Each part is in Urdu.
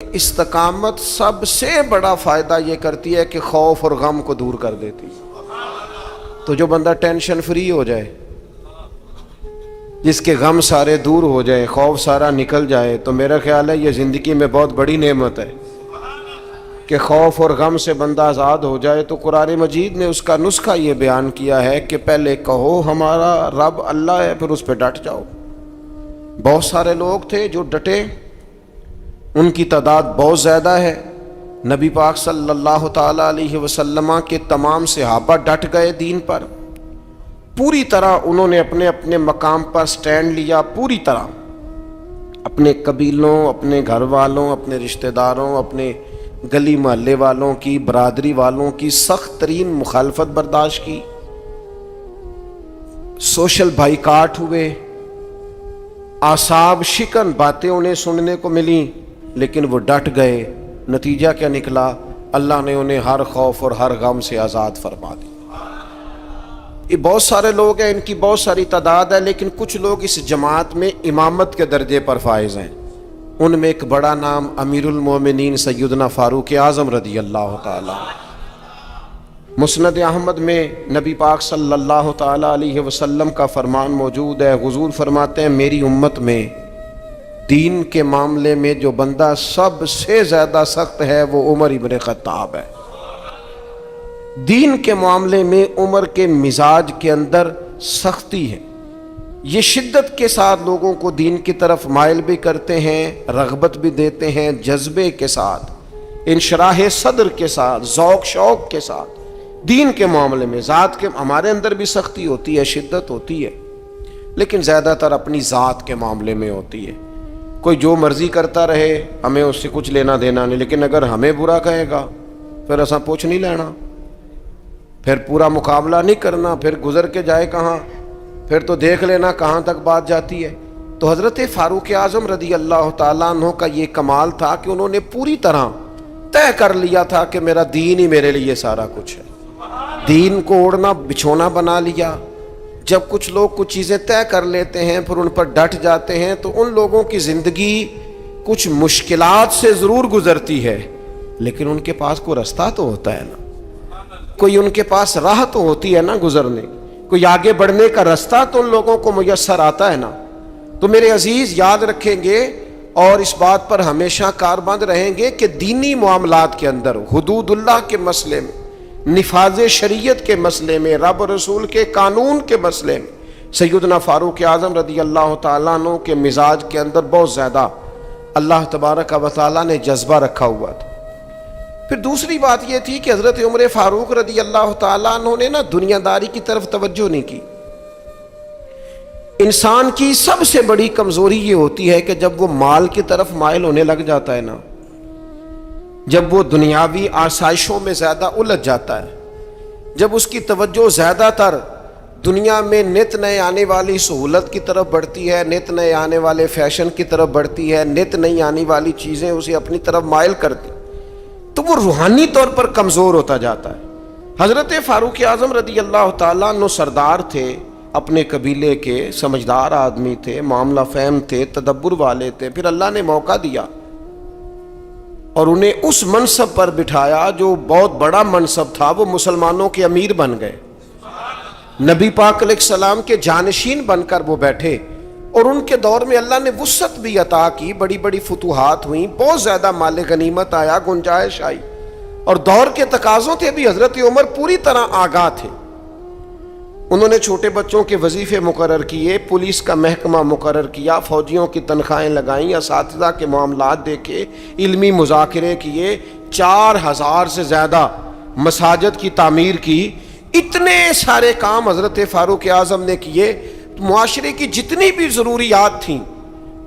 استقامت سب سے بڑا فائدہ یہ کرتی ہے کہ خوف اور غم کو دور کر دیتی ہے۔ تو جو بندہ ٹینشن فری ہو جائے، جس کے غم سارے دور ہو جائے، خوف سارا نکل جائے، تو میرا خیال ہے یہ زندگی میں بہت بڑی نعمت ہے کہ خوف اور غم سے بندہ آزاد ہو جائے۔ تو قرآن مجید نے اس کا نسخہ یہ بیان کیا ہے کہ پہلے کہو ہمارا رب اللہ ہے، پھر اس پہ ڈٹ جاؤ۔ بہت سارے لوگ تھے جو ڈٹے، ان کی تعداد بہت زیادہ ہے۔ نبی پاک صلی اللہ تعالی علیہ وسلم کے تمام صحابہ ڈٹ گئے دین پر، پوری طرح انہوں نے اپنے اپنے مقام پر سٹینڈ لیا، پوری طرح اپنے قبیلوں، اپنے گھر والوں، اپنے رشتہ داروں، اپنے گلی محلے والوں کی، برادری والوں کی سخت ترین مخالفت برداشت کی، سوشل بائیکاٹ ہوئے، اعصاب شکن باتیں انہیں سننے کو ملیں، لیکن وہ ڈٹ گئے۔ نتیجہ کیا نکلا؟ اللہ نے انہیں ہر خوف اور ہر غم سے آزاد فرما دی۔ یہ بہت سارے لوگ ہیں، ان کی بہت ساری تعداد ہے، لیکن کچھ لوگ اس جماعت میں امامت کے درجے پر فائز ہیں۔ ان میں ایک بڑا نام امیر المومنین سیدنا فاروق اعظم رضی اللہ تعالی۔ مسند احمد میں نبی پاک صلی اللہ تعالی علیہ وسلم کا فرمان موجود ہے۔ حضور فرماتے ہیں میری امت میں دین کے معاملے میں جو بندہ سب سے زیادہ سخت ہے وہ عمر ابن خطاب ہے۔ دین کے معاملے میں عمر کے مزاج کے اندر سختی ہے، یہ شدت کے ساتھ لوگوں کو دین کی طرف مائل بھی کرتے ہیں، رغبت بھی دیتے ہیں، جذبے کے ساتھ، انشراح صدر کے ساتھ، ذوق شوق کے ساتھ دین کے معاملے میں۔ ذات کے ہمارے اندر بھی سختی ہوتی ہے، شدت ہوتی ہے، لیکن زیادہ تر اپنی ذات کے معاملے میں ہوتی ہے۔ کوئی جو مرضی کرتا رہے، ہمیں اس سے کچھ لینا دینا نہیں، لیکن اگر ہمیں برا کہے گا پھر ایسا پوچھ نہیں لینا، پھر پورا مقابلہ نہیں کرنا، پھر گزر کے جائے کہاں، پھر تو دیکھ لینا کہاں تک بات جاتی ہے۔ تو حضرت فاروق اعظم رضی اللہ تعالیٰ عنہ کا یہ کمال تھا کہ انہوں نے پوری طرح طے کر لیا تھا کہ میرا دین ہی میرے لیے سارا کچھ ہے۔ دین کو اوڑھنا بچھونا بنا لیا۔ جب کچھ لوگ کچھ چیزیں طے کر لیتے ہیں پھر ان پر ڈٹ جاتے ہیں تو ان لوگوں کی زندگی کچھ مشکلات سے ضرور گزرتی ہے، لیکن ان کے پاس کوئی رستہ تو ہوتا ہے نا، کوئی ان کے پاس راہ تو ہوتی ہے نا گزرنے، کوئی آگے بڑھنے کا رستہ تو ان لوگوں کو میسر آتا ہے نا۔ تو میرے عزیز یاد رکھیں گے اور اس بات پر ہمیشہ کاربند رہیں گے کہ دینی معاملات کے اندر، حدود اللہ کے مسئلے میں، نفاذ شریعت کے مسئلے میں، رب رسول کے قانون کے مسئلے میں سیدنا فاروق اعظم رضی اللہ تعالیٰ عنہ کے مزاج کے اندر بہت زیادہ اللہ تبارک و تعالیٰ نے جذبہ رکھا ہوا تھا۔ پھر دوسری بات یہ تھی کہ حضرت عمر فاروق رضی اللہ تعالیٰ عنہ نے دنیا داری کی طرف توجہ نہیں کی۔ انسان کی سب سے بڑی کمزوری یہ ہوتی ہے کہ جب وہ مال کی طرف مائل ہونے لگ جاتا ہے نا، جب وہ دنیاوی آسائشوں میں زیادہ الجھ جاتا ہے، جب اس کی توجہ زیادہ تر دنیا میں نت نئے آنے والی سہولت کی طرف بڑھتی ہے، نت نئے آنے والے فیشن کی طرف بڑھتی ہے، نت نئی آنے والی چیزیں اسے اپنی طرف مائل کرتی، تو وہ روحانی طور پر کمزور ہوتا جاتا ہے۔ حضرت فاروق اعظم رضی اللہ تعالیٰ عنہ سردار تھے، اپنے قبیلے کے سمجھدار آدمی تھے، معاملہ فہم تھے، تدبر والے تھے۔ پھر اللہ نے موقع دیا اور انہیں اس منصب پر بٹھایا جو بہت بڑا منصب تھا، وہ مسلمانوں کے امیر بن گئے، نبی پاک علیہ السلام کے جانشین بن کر وہ بیٹھے، اور ان کے دور میں اللہ نے وسعت بھی عطا کی، بڑی بڑی فتوحات ہوئیں، بہت زیادہ مال غنیمت آیا، گنجائش آئی، اور دور کے تقاضوں تھے بھی حضرت عمر پوری طرح آگاہ تھے۔ انہوں نے چھوٹے بچوں کے وظیفے مقرر کیے، پولیس کا محکمہ مقرر کیا، فوجیوں کی تنخواہیں لگائیں، اساتذہ کے معاملات دیکھے، علمی مذاکرے کیے، 4000 سے زیادہ مساجد کی تعمیر کی، اتنے سارے کام حضرت فاروق اعظم نے کیے۔ معاشرے کی جتنی بھی ضروریات تھیں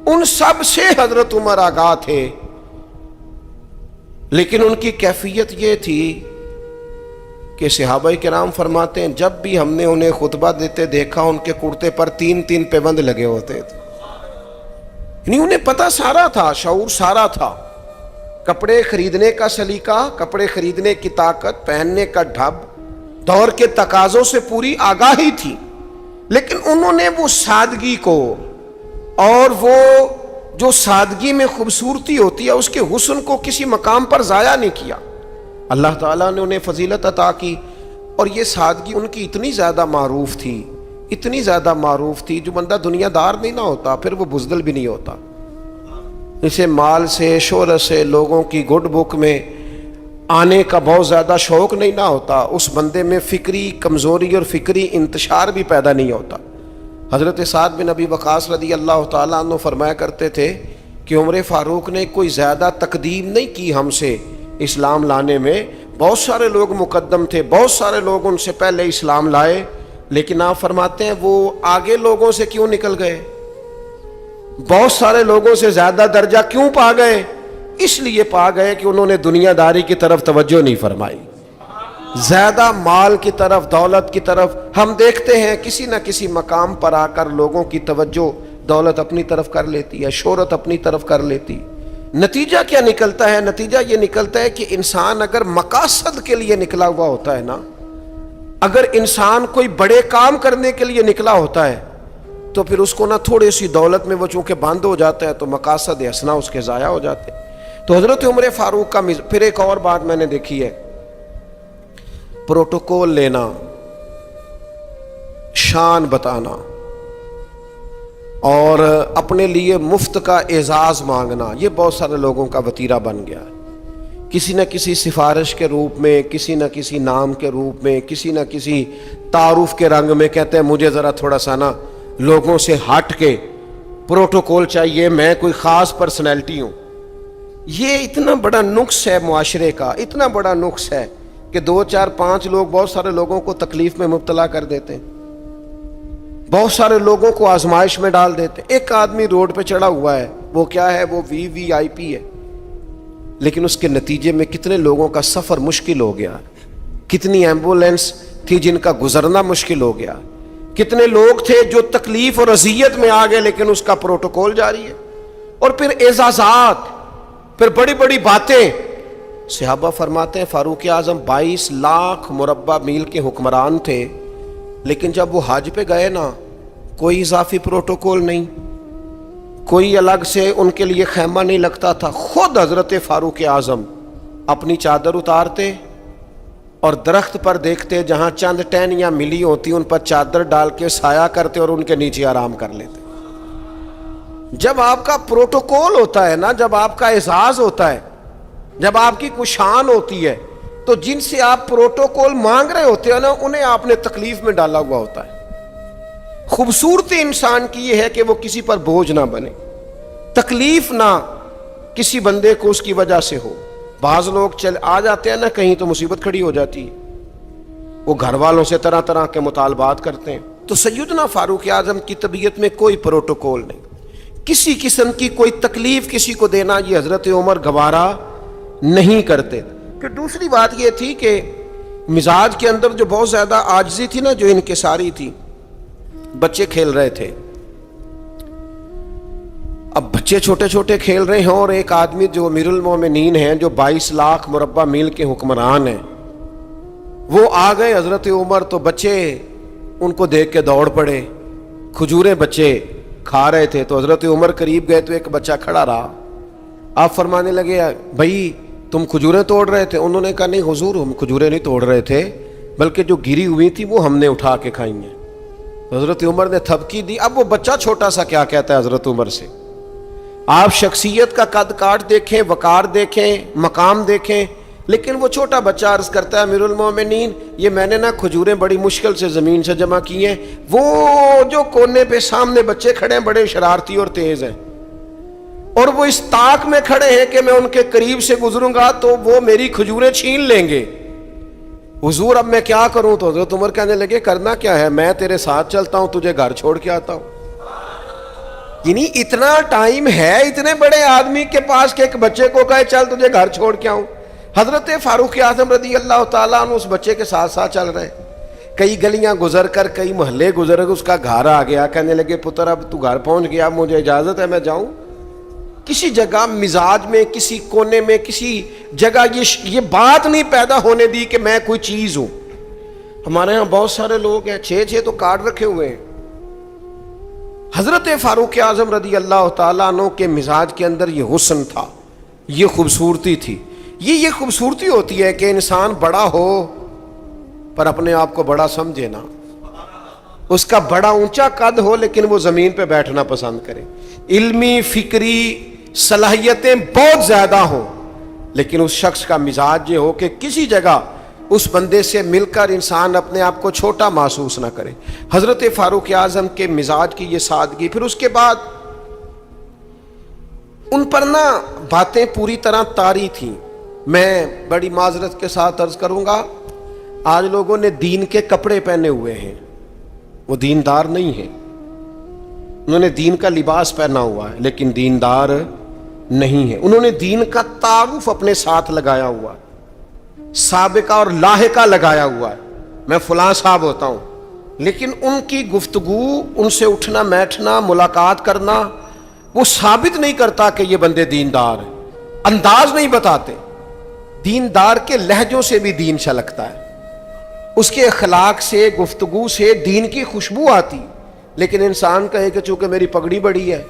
ان سب سے حضرت عمر آگاہ تھے، لیکن ان کی کیفیت یہ تھی کہ صحابہ کرام فرماتے ہیں جب بھی ہم نے انہیں خطبہ دیتے دیکھا ان کے کرتے پر 3 پیبند لگے ہوتے تھے، یعنی انہیں پتہ سارا تھا، شعور سارا تھا، کپڑے خریدنے کا سلیقہ، کپڑے خریدنے کی طاقت، پہننے کا ڈھب، دور کے تقاضوں سے پوری آگاہی تھی، لیکن انہوں نے وہ سادگی کو اور وہ جو سادگی میں خوبصورتی ہوتی ہے اس کے حسن کو کسی مقام پر ضائع نہیں کیا. اللہ تعالیٰ نے انہیں فضیلت عطا کی, اور یہ سادگی ان کی اتنی زیادہ معروف تھی, اتنی زیادہ معروف تھی, جو بندہ دنیا دار نہیں نہ ہوتا پھر وہ بزدل بھی نہیں ہوتا. اسے مال سے, شہرت سے, لوگوں کی گڈ بک میں آنے کا بہت زیادہ شوق نہیں نہ ہوتا, اس بندے میں فکری کمزوری اور فکری انتشار بھی پیدا نہیں ہوتا. حضرت سعد بن ابی وقاص رضی اللہ تعالیٰ عنہ فرمایا کرتے تھے کہ عمر فاروق نے کوئی زیادہ تقدیم نہیں کی ہم سے اسلام لانے میں. بہت سارے لوگ مقدم تھے, بہت سارے لوگ ان سے پہلے اسلام لائے, لیکن آپ فرماتے ہیں وہ آگے لوگوں سے کیوں نکل گئے, بہت سارے لوگوں سے زیادہ درجہ کیوں پا گئے؟ اس لیے پا گئے کہ انہوں نے دنیا داری کی طرف توجہ نہیں فرمائی, زیادہ مال کی طرف, دولت کی طرف. ہم دیکھتے ہیں کسی نہ کسی مقام پر آ کر لوگوں کی توجہ دولت اپنی طرف کر لیتی ہے, شہرت اپنی طرف کر لیتی. نتیجہ کیا نکلتا ہے؟ نتیجہ یہ نکلتا ہے کہ انسان اگر مقاصد کے لیے نکلا ہوا ہوتا ہے نا, اگر انسان کوئی بڑے کام کرنے کے لیے نکلا ہوتا ہے تو پھر اس کو نہ تھوڑی سی دولت میں وہ چونکہ بند ہو جاتا ہے تو مقاصد حسنہ اس کے ضائع ہو جاتے ہیں. تو حضرت عمر فاروق کا پھر ایک اور بات میں نے دیکھی ہے, پروٹوکول لینا, شان بتانا اور اپنے لیے مفت کا اعزاز مانگنا, یہ بہت سارے لوگوں کا وتیرہ بن گیا. کسی نہ کسی سفارش کے روپ میں, کسی نہ کسی نام کے روپ میں, کسی نہ کسی تعارف کے رنگ میں کہتے ہیں مجھے ذرا تھوڑا سا نا لوگوں سے ہٹ کے پروٹوکول چاہیے, میں کوئی خاص پرسنالٹی ہوں. یہ اتنا بڑا نقص ہے معاشرے کا, اتنا بڑا نقص ہے کہ 2 4 5 لوگ بہت سارے لوگوں کو تکلیف میں مبتلا کر دیتے ہیں, بہت سارے لوگوں کو آزمائش میں ڈال دیتے ہیں. ایک آدمی روڈ پہ چڑھا ہوا ہے, وہ کیا ہے, وہ VIP ہے, لیکن اس کے نتیجے میں کتنے لوگوں کا سفر مشکل ہو گیا, کتنی ایمبولینس تھی جن کا گزرنا مشکل ہو گیا, کتنے لوگ تھے جو تکلیف اور اذیت میں آ گئے, لیکن اس کا پروٹوکول جاری ہے. اور پھر اعزازات, پھر بڑی بڑی باتیں. صحابہ فرماتے ہیں فاروق اعظم 22 لاکھ مربع میل کے حکمران تھے, لیکن جب وہ حج پہ گئے نا, کوئی اضافی پروٹوکول نہیں, کوئی الگ سے ان کے لیے خیمہ نہیں لگتا تھا. خود حضرت فاروق اعظم اپنی چادر اتارتے اور درخت پر دیکھتے جہاں چند ٹہنیاں ملی ہوتی ان پر چادر ڈال کے سایہ کرتے اور ان کے نیچے آرام کر لیتے. جب آپ کا پروٹوکول ہوتا ہے نا, جب آپ کا اعزاز ہوتا ہے, جب آپ کی کوئی شان ہوتی ہے, تو جن سے آپ پروٹوکول مانگ رہے ہوتے ہیں نا انہیں آپ نے تکلیف میں ڈالا ہوا ہوتا ہے. خوبصورتی انسان کی یہ ہے کہ وہ کسی پر بوجھ نہ بنے, تکلیف نہ کسی بندے کو اس کی وجہ سے ہو. بعض لوگ آ جاتے ہیں نا کہیں تو مصیبت کھڑی ہو جاتی ہے, وہ گھر والوں سے طرح طرح کے مطالبات کرتے ہیں. تو سیدنا فاروق اعظم کی طبیعت میں کوئی پروٹوکول نہیں, کسی قسم کی کوئی تکلیف کسی کو دینا یہ حضرت عمر گوارا نہیں کرتے. پھر دوسری بات یہ تھی کہ مزاج کے اندر جو بہت زیادہ عاجزی تھی نا, جو انکساری تھی. بچے کھیل رہے تھے, اب بچے چھوٹے چھوٹے کھیل رہے ہیں اور ایک آدمی جو امیر المومنین ہیں, جو 22 لاکھ مربع میل کے حکمران ہیں, وہ آ گئے حضرت عمر. تو بچے ان کو دیکھ کے دوڑ پڑے, کھجوریں بچے کھا رہے تھے. تو حضرت عمر قریب گئے تو ایک بچہ کھڑا رہا. آپ فرمانے لگے بھائی تم کھجوریں توڑ رہے تھے؟ انہوں نے کہا نہیں حضور ہم کھجوریں نہیں توڑ رہے تھے, بلکہ جو گری ہوئی تھی وہ ہم نے اٹھا کے کھائی ہیں. حضرت عمر نے تھپکی دی. اب وہ بچہ چھوٹا سا کیا کہتا ہے حضرت عمر سے. آپ شخصیت کا قد کاٹ دیکھیں, وقار دیکھیں, مقام دیکھیں, لیکن وہ چھوٹا بچہ عرض کرتا ہے امیر المومنین یہ میں نے نا کھجوریں بڑی مشکل سے زمین سے جمع کی ہیں. وہ جو کونے پہ سامنے بچے کھڑے ہیں بڑے شرارتی اور تیز ہیں, اور وہ اس طاق میں کھڑے ہیں کہ میں ان کے قریب سے گزروں گا تو وہ میری کھجوریں چھین لیں گے. حضور اب میں کیا کروں؟ تو حضرت عمر کہنے لگے کرنا کیا ہے, میں تیرے ساتھ چلتا ہوں, تجھے گھر چھوڑ کے آتا ہوں. یعنی اتنا ٹائم ہے اتنے بڑے آدمی کے پاس کہ ایک بچے کو کہے چل تجھے گھر چھوڑ کے آؤں. حضرت فاروق اعظم رضی اللہ تعالیٰ عنہ اس بچے کے ساتھ ساتھ چل رہے. کئی گلیاں گزر کر, کئی محلے گزر کر اس کا گھر آ گیا. کہنے لگے پتر اب تو گھر پہنچ گیا, مجھے اجازت ہے میں جاؤں. کسی جگہ مزاج میں, کسی کونے میں, کسی جگہ یہ بات نہیں پیدا ہونے دی کہ میں کوئی چیز ہوں. ہمارے ہاں بہت سارے لوگ ہیں 6 تو کارڈ رکھے ہوئے ہیں, حضرت فاروق اعظم رضی اللہ تعالیٰ عنہ کے مزاج کے اندر یہ حسن تھا، یہ خوبصورتی تھی۔ یہ خوبصورتی ہوتی ہے کہ انسان بڑا ہو پر اپنے آپ کو بڑا سمجھے نا، اس کا بڑا اونچا قد ہو لیکن وہ زمین پہ بیٹھنا پسند کرے، علمی فکری صلاحیتیں بہت زیادہ ہوں لیکن اس شخص کا مزاج یہ ہو کہ کسی جگہ اس بندے سے مل کر انسان اپنے آپ کو چھوٹا محسوس نہ کرے۔ حضرت فاروق اعظم کے مزاج کی یہ سادگی، پھر اس کے بعد ان پر نا باتیں پوری طرح طاری تھیں۔ میں بڑی معذرت کے ساتھ عرض کروں گا، آج لوگوں نے دین کے کپڑے پہنے ہوئے ہیں، وہ دیندار نہیں ہیں، انہوں نے دین کا لباس پہنا ہوا ہے لیکن دیندار نہیں ہے۔ انہوں نے دین کا تعارف اپنے ساتھ لگایا ہوا ہے، سابقہ اور لاحقہ لگایا ہوا ہے، میں فلاں صاحب ہوتا ہوں، لیکن ان کی گفتگو، ان سے اٹھنا بیٹھنا، ملاقات کرنا وہ ثابت نہیں کرتا کہ یہ بندے دیندار ہیں، انداز نہیں بتاتے۔ دیندار کے لہجوں سے بھی دین چھلکتا ہے، اس کے اخلاق سے، گفتگو سے دین کی خوشبو آتی، لیکن انسان کہے کہ چونکہ میری پگڑی بڑی ہے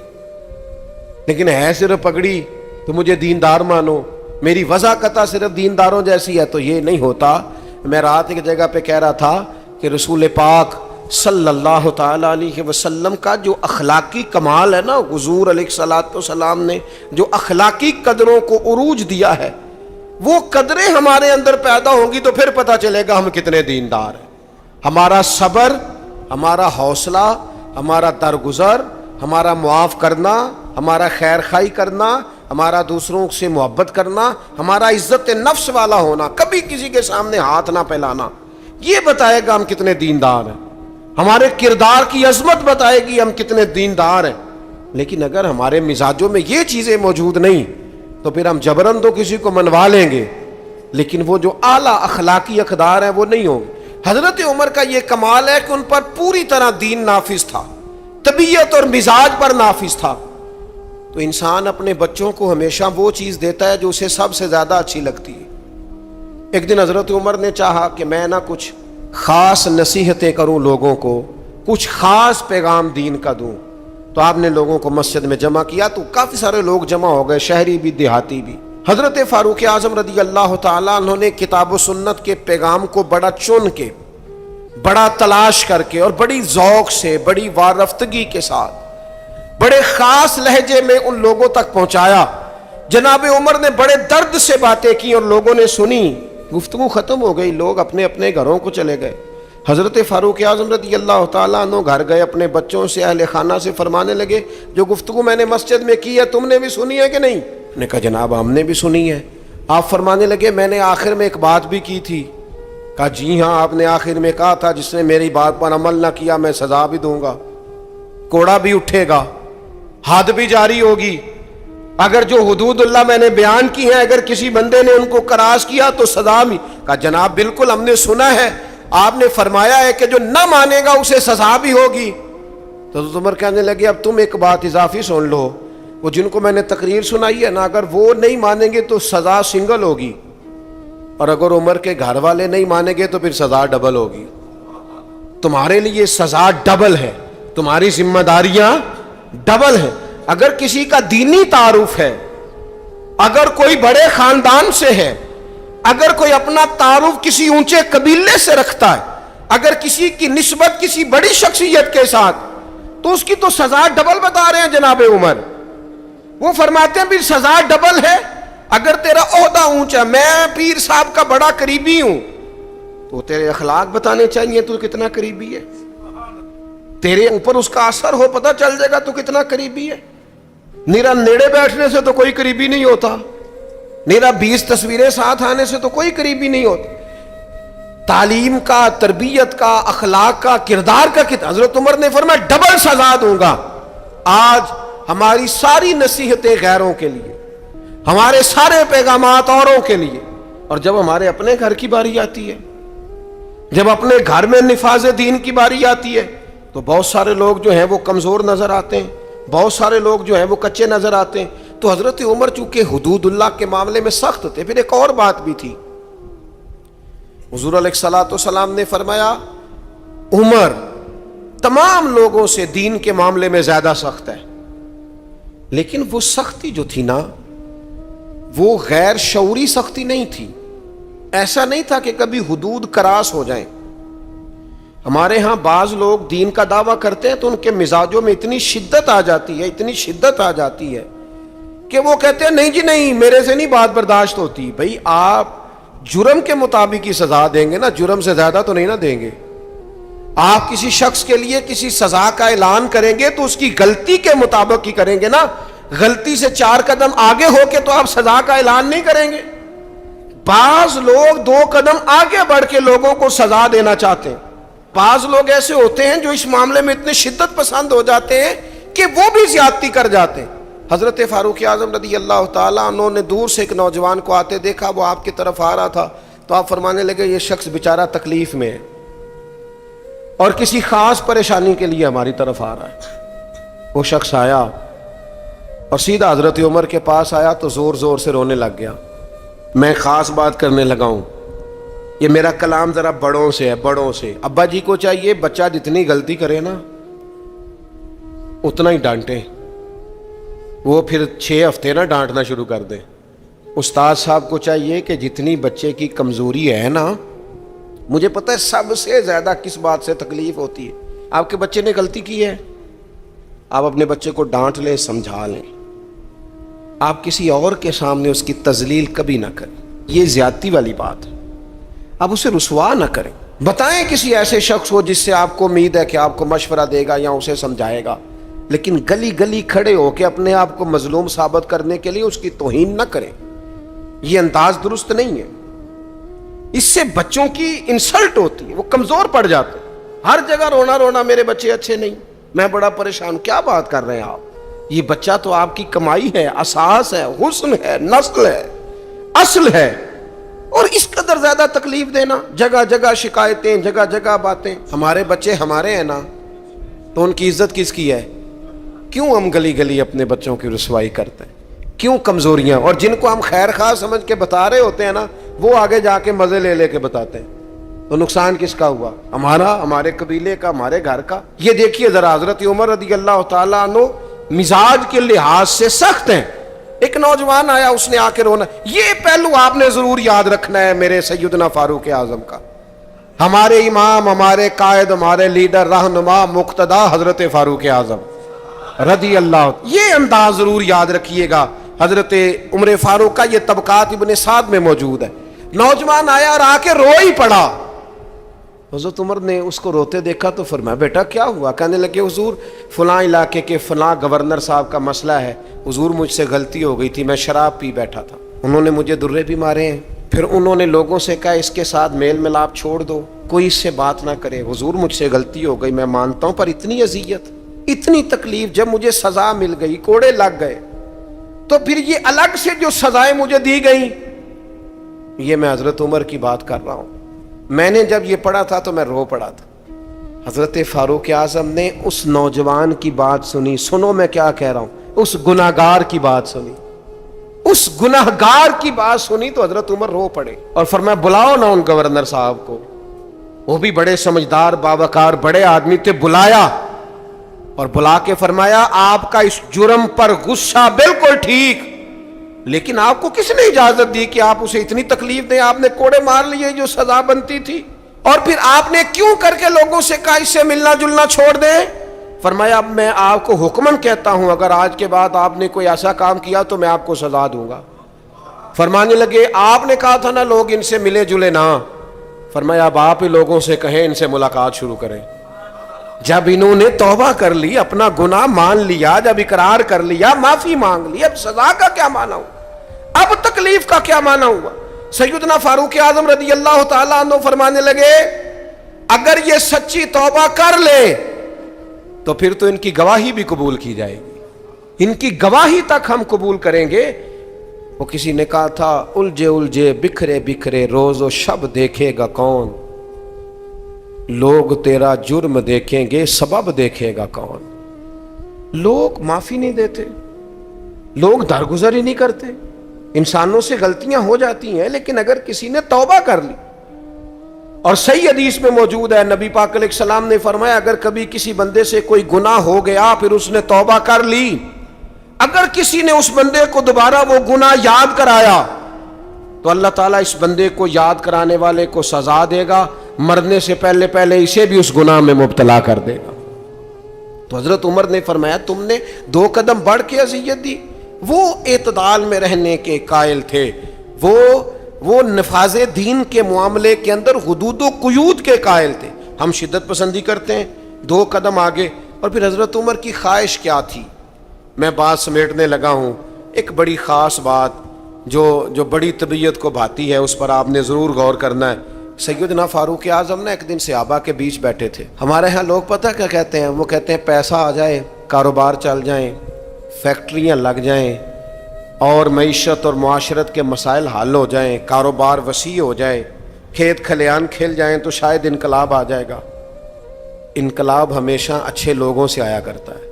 لیکن ہے صرف پگڑی تو مجھے دیندار مانو، میری وضاقتہ صرف دینداروں جیسی ہے، تو یہ نہیں ہوتا۔ میں رات ایک جگہ پہ کہہ رہا تھا کہ رسول پاک صلی اللہ تعالی علیہ وسلم کا جو اخلاقی کمال ہے نا، حضور علیہ الصلوۃ والسلام نے جو اخلاقی قدروں کو عروج دیا ہے، وہ قدریں ہمارے اندر پیدا ہوں گی تو پھر پتہ چلے گا ہم کتنے دیندار ہیں۔ ہمارا صبر، ہمارا حوصلہ، ہمارا درگزر، ہمارا معاف کرنا، ہمارا خیر خواہی کرنا، ہمارا دوسروں سے محبت کرنا، ہمارا عزت نفس والا ہونا، کبھی کسی کے سامنے ہاتھ نہ پھیلانا، یہ بتائے گا ہم کتنے دیندار ہیں۔ ہمارے کردار کی عظمت بتائے گی ہم کتنے دیندار ہیں۔ لیکن اگر ہمارے مزاجوں میں یہ چیزیں موجود نہیں تو پھر ہم جبراً تو کسی کو منوا لیں گے لیکن وہ جو اعلیٰ اخلاقی اقدار ہیں وہ نہیں ہوں گے۔ حضرت عمر کا یہ کمال ہے کہ ان پر پوری طرح دین نافذ تھا، طبیعت اور مزاج پر نافذ تھا۔ تو انسان اپنے بچوں کو ہمیشہ وہ چیز دیتا ہے جو اسے سب سے زیادہ اچھی لگتی ہے۔ ایک دن حضرت عمر نے چاہا کہ میں نہ کچھ خاص نصیحتیں کروں لوگوں کو، کچھ خاص پیغام دین کا دوں، تو آپ نے لوگوں کو مسجد میں جمع کیا تو کافی سارے لوگ جمع ہو گئے، شہری بھی دیہاتی بھی۔ حضرت فاروق اعظم رضی اللہ تعالیٰ عنہ نے کتاب و سنت کے پیغام کو بڑا چن کے، بڑا تلاش کر کے اور بڑی ذوق سے، بڑی وارفتگی کے ساتھ، بڑے خاص لہجے میں ان لوگوں تک پہنچایا۔ جناب عمر نے بڑے درد سے باتیں کی اور لوگوں نے سنی، گفتگو ختم ہو گئی، لوگ اپنے اپنے گھروں کو چلے گئے۔ حضرت فاروق اعظم رضی اللہ تعالیٰ عنہ گھر گئے، اپنے بچوں سے، اہل خانہ سے فرمانے لگے جو گفتگو میں نے مسجد میں کی ہے تم نے بھی سنی ہے کہ نہیں؟ انہوں نے کہا جناب ہم نے بھی سنی ہے۔ آپ فرمانے لگے میں نے آخر میں ایک بات بھی کی تھی۔ کہا جی ہاں آپ نے آخر میں کہا تھا جس نے میری بات پر عمل نہ کیا میں سزا بھی دوں گا، کوڑا بھی اٹھے گا، حد بھی جاری ہوگی، اگر جو حدود اللہ میں نے بیان کی ہیں اگر کسی بندے نے ان کو کراس کیا تو سزا بھی۔ کہا جناب بالکل ہم نے سنا ہے، آپ نے فرمایا ہے کہ جو نہ مانے گا اسے سزا بھی ہوگی۔ تو عمر کہنے لگے اب تم ایک بات اضافی سن لو، وہ جن کو میں نے تقریر سنائی ہے نا اگر وہ نہیں مانیں گے تو سزا سنگل ہوگی، اور اگر عمر کے گھر والے نہیں مانیں گے تو پھر سزا ڈبل ہوگی۔ تمہارے لیے سزا ڈبل ہے، تمہاری ذمہ داریاں ڈبل ہیں۔ اگر کسی کا دینی تعارف ہے، اگر کوئی بڑے خاندان سے ہے، اگر کوئی اپنا تعارف کسی اونچے قبیلے سے رکھتا ہے، اگر کسی کی نسبت کسی بڑی شخصیت کے ساتھ، تو اس کی تو سزا ڈبل بتا رہے ہیں جناب عمر۔ وہ فرماتے ہیں بھی سزا ڈبل ہے، اگر تیرا عہدہ اونچا، میں پیر صاحب کا بڑا قریبی ہوں، تو تیرے اخلاق بتانے چاہیے تو کتنا قریبی ہے، تیرے اوپر اس کا اثر ہو پتہ چل جائے گا تو کتنا قریبی ہے۔ نیرا نیڑے بیٹھنے سے تو کوئی قریبی نہیں ہوتا، نیرا 20 تصویریں ساتھ آنے سے تو کوئی قریبی نہیں ہوتا۔ تعلیم کا، تربیت کا، اخلاق کا، کردار کا حضرت عمر نے فرمایا ڈبل سزا دوں گا۔ آج ہماری ساری نصیحتیں غیروں کے لیے، ہمارے سارے پیغامات اوروں کے لیے، اور جب ہمارے اپنے گھر کی باری آتی ہے، جب اپنے گھر میں نفاذ دین کی باری آتی ہے تو بہت سارے لوگ جو ہیں وہ کمزور نظر آتے ہیں، بہت سارے لوگ جو ہیں وہ کچے نظر آتے ہیں۔ تو حضرت عمر چونکہ حدود اللہ کے معاملے میں سخت تھے۔ پھر ایک اور بات بھی تھی، حضور علیہ الصلوۃ والسلام نے فرمایا عمر تمام لوگوں سے دین کے معاملے میں زیادہ سخت ہے، لیکن وہ سختی جو تھی نا وہ غیر شعوری سختی نہیں تھی. ایسا نہیں تھا کہ کبھی حدود کراس ہو جائیں. ہمارے ہاں بعض لوگ دین کا دعویٰ کرتے ہیں تو ان کے مزاجوں میں اتنی شدت آ جاتی ہے، اتنی شدت آ جاتی ہے کہ وہ کہتے ہیں نہیں جی نہیں، میرے سے نہیں بات برداشت ہوتی. بھئی آپ جرم کے مطابق ہی سزا دیں گے نا، جرم سے زیادہ تو نہیں نا دیں گے. آپ کسی شخص کے لیے کسی سزا کا اعلان کریں گے تو اس کی غلطی کے مطابق ہی کریں گے نا. غلطی سے 4 قدم آگے ہو کے تو آپ سزا کا اعلان نہیں کریں گے. بعض لوگ 2 قدم آگے بڑھ کے لوگوں کو سزا دینا چاہتے ہیں. بعض لوگ ایسے ہوتے ہیں جو اس معاملے میں اتنے شدت پسند ہو جاتے ہیں کہ وہ بھی زیادتی کر جاتے ہیں. حضرت فاروق اعظم رضی اللہ تعالیٰ عنہ نے دور سے ایک نوجوان کو آتے دیکھا، وہ آپ کی طرف آ رہا تھا تو آپ فرمانے لگے یہ شخص بیچارہ تکلیف میں ہے اور کسی خاص پریشانی کے لیے ہماری طرف آ رہا ہے. وہ شخص آیا اور سیدھا حضرت عمر کے پاس آیا تو زور زور سے رونے لگ گیا. میں خاص بات کرنے لگا ہوں، یہ میرا کلام ذرا بڑوں سے ہے، بڑوں سے. ابا جی کو چاہیے بچہ جتنی غلطی کرے نا اتنا ہی ڈانٹے، وہ پھر 6 ہفتے نہ ڈانٹنا شروع کر دیں. استاد صاحب کو چاہیے کہ جتنی بچے کی کمزوری ہے نا، مجھے پتہ ہے سب سے زیادہ کس بات سے تکلیف ہوتی ہے. آپ کے بچے نے غلطی کی ہے، آپ اپنے بچے کو ڈانٹ لیں، سمجھا لیں. آپ کسی اور کے سامنے اس کی تذلیل کبھی نہ کریں، یہ زیادتی والی بات ہے. آپ اسے رسوا نہ کریں. بتائیں کسی ایسے شخص کو جس سے آپ کو امید ہے کہ آپ کو مشورہ دے گا یا اسے سمجھائے گا، لیکن گلی گلی کھڑے ہو کے اپنے آپ کو مظلوم ثابت کرنے کے لیے اس کی توہین نہ کریں. یہ انداز درست نہیں ہے. اس سے بچوں کی انسلٹ ہوتی ہے، وہ کمزور پڑ جاتے ہیں. ہر جگہ رونا رونا میرے بچے اچھے نہیں، میں بڑا پریشان. کیا بات کر رہے ہیں آپ؟ یہ بچہ تو آپ کی کمائی ہے، اساس ہے، حسن ہے، نسل ہے، اصل ہے. اور اس قدر زیادہ تکلیف دینا، جگہ جگہ شکایتیں، جگہ جگہ باتیں. ہمارے بچے ہمارے ہیں نا، تو ان کی عزت کس کی ہے؟ کیوں ہم گلی گلی اپنے بچوں کی رسوائی کرتے ہیں؟ کیوں کمزوریاں؟ اور جن کو ہم خیر خواہ سمجھ کے بتا رہے ہوتے ہیں نا، وہ آگے جا کے مزے لے لے کے بتاتے ہیں. تو نقصان کس کا ہوا؟ ہمارا، ہمارے قبیلے کا، ہمارے گھر کا. یہ دیکھیے ذرا، حضرت عمر رضی اللہ تعالیٰ عنہ مزاج کے لحاظ سے سخت ہیں. ایک نوجوان آیا، اس نے آ کے رونا. یہ پہلو آپ نے ضرور یاد رکھنا ہے میرے سیدنا فاروق اعظم کا. ہمارے امام، ہمارے قائد، ہمارے لیڈر، رہنما، مقتدا حضرت فاروق اعظم رضی اللہ. یہ انداز ضرور یاد رکھیے گا. حضرت عمر فاروق کا یہ طبقات ابن سعد میں موجود ہے. نوجوان آیا اور آ کے رو ہی پڑا. حضرت عمر نے اس کو روتے دیکھا تو فرمایا بیٹا کیا ہوا؟ کہنے لگے حضور فلاں علاقے کے فلاں گورنر صاحب کا مسئلہ ہے. حضور مجھ سے غلطی ہو گئی تھی، میں شراب پی بیٹھا تھا، انہوں نے مجھے درے بھی مارے ہیں. پھر انہوں نے لوگوں سے کہا اس کے ساتھ میل ملاپ چھوڑ دو، کوئی اس سے بات نہ کرے. حضور مجھ سے غلطی ہو گئی، میں مانتا ہوں، پر اتنی اذیت، اتنی تکلیف، جب مجھے سزا مل گئی، کوڑے لگ گئے، تو پھر یہ الگ سے جو سزائیں مجھے دی گئیں، یہ میں حضرت عمر کی بات کر رہا ہوں. میں نے جب یہ پڑھا تھا تو میں رو پڑا تھا. حضرت فاروق اعظم نے اس نوجوان کی بات سنی. سنو میں کیا کہہ رہا ہوں. اس گناہگار کی بات سنی، اس گناہگار کی بات سنی تو حضرت عمر رو پڑے اور فرمایا بلاؤ نا ان گورنر صاحب کو. وہ بھی بڑے سمجھدار، باوقار، بڑے آدمی تھے. بلایا اور بلا کے فرمایا آپ کا اس جرم پر غصہ بالکل ٹھیک، لیکن آپ کو کس نے اجازت دی کہ آپ اسے اتنی تکلیف دیں؟ آپ نے کوڑے مار لیے جو سزا بنتی تھی. اور پھر آپ نے کیوں کر کے لوگوں سے کہا اس سے ملنا جلنا چھوڑ دیں؟ فرمایا اب میں آپ کو حکمن کہتا ہوں، اگر آج کے بعد آپ نے کوئی ایسا کام کیا تو میں آپ کو سزا دوں گا. فرمانے لگے آپ نے کہا تھا نا لوگ ان سے ملے جلے نہ. فرمایا اب آپ ہی لوگوں سے کہیں ان سے ملاقات شروع کریں. جب انہوں نے توبہ کر لی، اپنا گناہ مان لیا، جب اقرار کر لیا، معافی مانگ لی، اب سزا کا کیا معنی ہوا؟ اب تکلیف کا کیا معنی ہوا؟ سیدنا فاروق اعظم رضی اللہ تعالیٰ عنہ فرمانے لگے اگر یہ سچی توبہ کر لے تو پھر تو ان کی گواہی بھی قبول کی جائے گی، ان کی گواہی تک ہم قبول کریں گے. وہ کسی نے کہا تھا الجھے الجھے بکھرے بکھرے روز و شب دیکھے گا کون، لوگ تیرا جرم دیکھیں گے سبب دیکھے گا کون. لوگ معافی نہیں دیتے، لوگ درگزر ہی نہیں کرتے. انسانوں سے غلطیاں ہو جاتی ہیں، لیکن اگر کسی نے توبہ کر لی اور صحیح حدیث میں موجود ہے، نبی پاک علیہ السلام نے فرمایا اگر کبھی کسی بندے سے کوئی گناہ ہو گیا پھر اس نے توبہ کر لی، اگر کسی نے اس بندے کو دوبارہ وہ گناہ یاد کرایا تو اللہ تعالیٰ اس بندے کو یاد کرانے والے کو سزا دے گا، مرنے سے پہلے پہلے اسے بھی اس گناہ میں مبتلا کر دے گا۔ تو حضرت عمر نے فرمایا تم نے 2 قدم بڑھ کے اذیت دی۔ وہ اعتدال میں رہنے کے قائل تھے، وہ نفاذ دین کے معاملے کے اندر حدود و قیود کے قائل تھے۔ ہم شدت پسندی کرتے ہیں، 2 قدم آگے۔ اور پھر حضرت عمر کی خواہش کیا تھی، میں بات سمیٹنے لگا ہوں۔ ایک بڑی خاص بات جو بڑی طبیعت کو بھاتی ہے، اس پر آپ نے ضرور غور کرنا ہے۔ سیدنا فاروق اعظم ایک دن صحابہ کے بیچ بیٹھے تھے۔ ہمارے ہاں لوگ پتہ کیا کہتے ہیں، وہ کہتے ہیں پیسہ آ جائے، کاروبار چل جائیں، فیکٹریاں لگ جائیں اور معیشت اور معاشرت کے مسائل حل ہو جائیں، کاروبار وسیع ہو جائے، کھیت کھلیان کھل جائیں تو شاید انقلاب آ جائے گا۔ انقلاب ہمیشہ اچھے لوگوں سے آیا کرتا ہے۔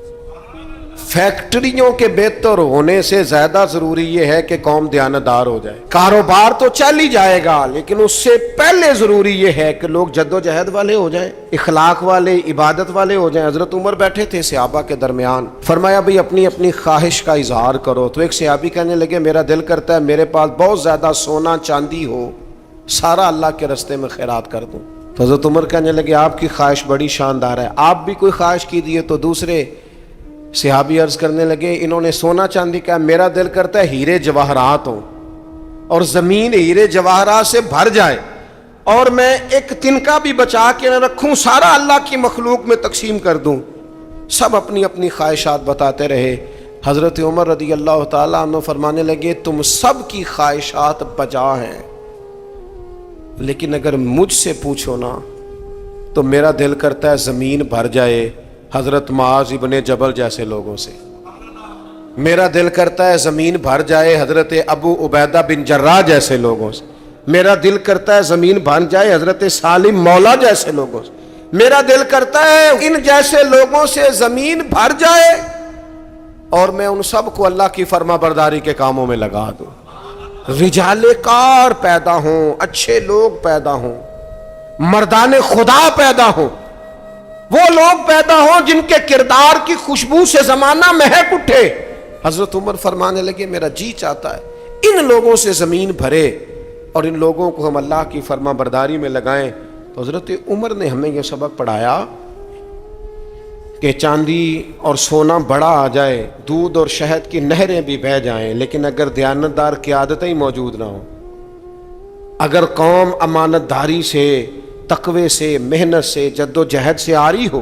فیکٹریوں کے بہتر ہونے سے زیادہ ضروری یہ ہے کہ قوم دیانتدار ہو جائے۔ کاروبار تو چل ہی جائے گا لیکن اس سے پہلے ضروری یہ ہے کہ لوگ جد و جہد والے ہو جائیں، اخلاق والے، عبادت والے ہو جائیں۔ حضرت عمر بیٹھے تھے صحابہ کے درمیان، فرمایا بھئی اپنی اپنی خواہش کا اظہار کرو۔ تو ایک صحابی کہنے لگے میرا دل کرتا ہے میرے پاس بہت زیادہ سونا چاندی ہو، سارا اللہ کے راستے میں خیرات کر دوں۔ تو حضرت عمر کہنے لگے آپ کی خواہش بڑی شاندار ہے، آپ بھی کوئی خواہش کیجیے۔ تو دوسرے صحابی عرض کرنے لگے، انہوں نے سونا چاندی کہا، میرا دل کرتا ہے ہیرے جواہرات ہوں اور زمین ہیرے جواہرات سے بھر جائے اور میں ایک تنکا بھی بچا کے نہ رکھوں، سارا اللہ کی مخلوق میں تقسیم کر دوں۔ سب اپنی اپنی خواہشات بتاتے رہے۔ حضرت عمر رضی اللہ تعالیٰ عنہ فرمانے لگے تم سب کی خواہشات بجا ہیں، لیکن اگر مجھ سے پوچھو نا تو میرا دل کرتا ہے زمین بھر جائے حضرت معاذ ابن جبل جیسے لوگوں سے، میرا دل کرتا ہے زمین بھر جائے حضرت ابو عبیدہ بن جراح جیسے لوگوں سے، میرا دل کرتا ہے زمین بھر جائے حضرت سالم مولا جیسے لوگوں سے، میرا دل کرتا ہے ان جیسے لوگوں سے زمین بھر جائے اور میں ان سب کو اللہ کی فرما برداری کے کاموں میں لگا دوں۔ رجال کار پیدا ہوں، اچھے لوگ پیدا ہوں، مردان خدا پیدا ہوں، وہ لوگ پیدا ہوں جن کے کردار کی خوشبو سے زمانہ مہک اٹھے۔ حضرت عمر فرمانے لگے میرا جی چاہتا ہے ان لوگوں سے زمین بھرے اور ان لوگوں کو ہم اللہ کی فرما برداری میں لگائیں۔ تو حضرت عمر نے ہمیں یہ سبق پڑھایا کہ چاندی اور سونا بڑا آ جائے، دودھ اور شہد کی نہریں بھی بہہ جائیں، لیکن اگر دیانتدار قیادتیں ہی موجود نہ ہوں، اگر قوم امانت داری سے، تقوی سے، محنت سے، جد و جہد سے آ رہی ہو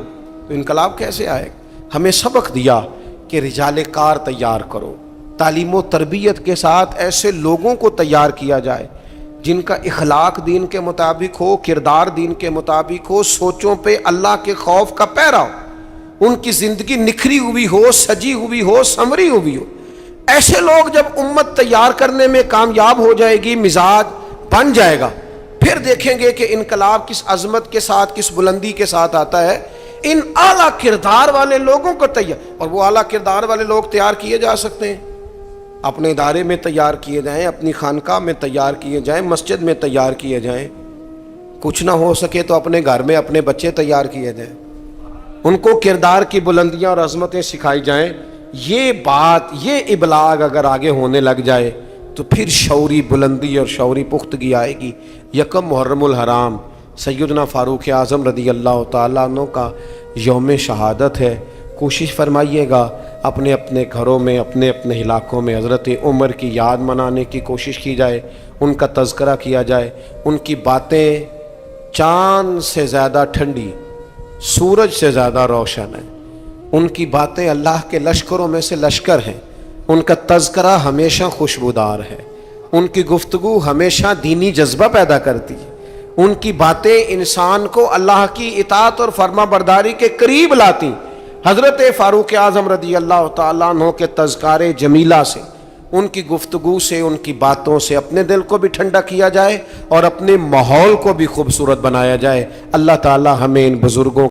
تو انقلاب کیسے آئے گا؟ ہمیں سبق دیا کہ رجال کار تیار کرو، تعلیم و تربیت کے ساتھ ایسے لوگوں کو تیار کیا جائے جن کا اخلاق دین کے مطابق ہو، کردار دین کے مطابق ہو، سوچوں پہ اللہ کے خوف کا پیرا ہو، ان کی زندگی نکھری ہوئی ہو، سجی ہوئی ہو، سنوری ہوئی ہو۔ ایسے لوگ جب امت تیار کرنے میں کامیاب ہو جائے گی، مزاج بن جائے گا، پھر دیکھیں گے کہ انقلاب کس عظمت کے ساتھ، کس بلندی کے ساتھ آتا ہے۔ ان اعلیٰ کردار والے لوگوں کو تیار، اور وہ اعلیٰ کردار والے لوگ تیار کیے جا سکتے ہیں، اپنے ادارے میں تیار کیے جائیں، اپنی خانقاہ میں تیار کیے جائیں، مسجد میں تیار کیے جائیں، کچھ نہ ہو سکے تو اپنے گھر میں اپنے بچے تیار کیے جائیں، ان کو کردار کی بلندیاں اور عظمتیں سکھائی جائیں۔ یہ بات، یہ ابلاغ اگر آگے ہونے لگ جائے تو پھر شعوری بلندی اور شعوری پختگی آئے گی۔ یکم محرم الحرام سیدنا فاروق اعظم رضی اللہ تعالیٰ عنہ کا یوم شہادت ہے۔ کوشش فرمائیے گا اپنے اپنے گھروں میں، اپنے اپنے علاقوں میں حضرت عمر کی یاد منانے کی کوشش کی جائے، ان کا تذکرہ کیا جائے، ان کی باتیں چاند سے زیادہ ٹھنڈی، سورج سے زیادہ روشن ہیں، ان کی باتیں اللہ کے لشکروں میں سے لشکر ہیں، ان کا تذکرہ ہمیشہ خوشبودار ہے، ان کی گفتگو ہمیشہ دینی جذبہ پیدا کرتی ہے، ان کی باتیں انسان کو اللہ کی اطاعت اور فرما برداری کے قریب لاتی۔ حضرت فاروق اعظم رضی اللہ تعالیٰ عنہ کے تذکار جمیلہ سے، ان کی گفتگو سے، ان کی باتوں سے اپنے دل کو بھی ٹھنڈا کیا جائے اور اپنے ماحول کو بھی خوبصورت بنایا جائے۔ اللہ تعالیٰ ہمیں ان بزرگوں